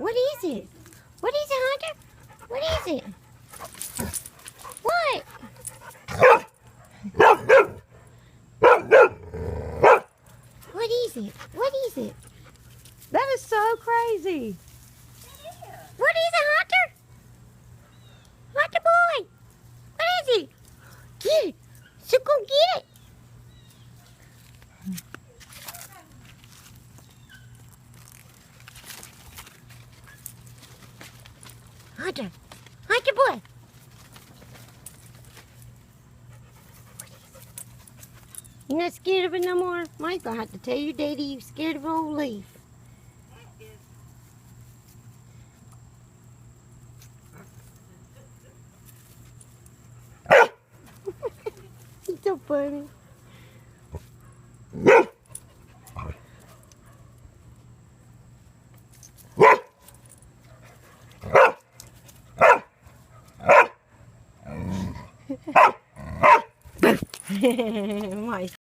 What is it? What is it, Hunter? What is it? What? What is it? What is it? That is so crazy. What is it, Hunter? Hunter boy. What is it? Get it. So go get it. Hunter. Hunter boy. You not scared of it no more? Mike's gonna have to tell your daddy you scared of old Leaf. He's so funny. Mike.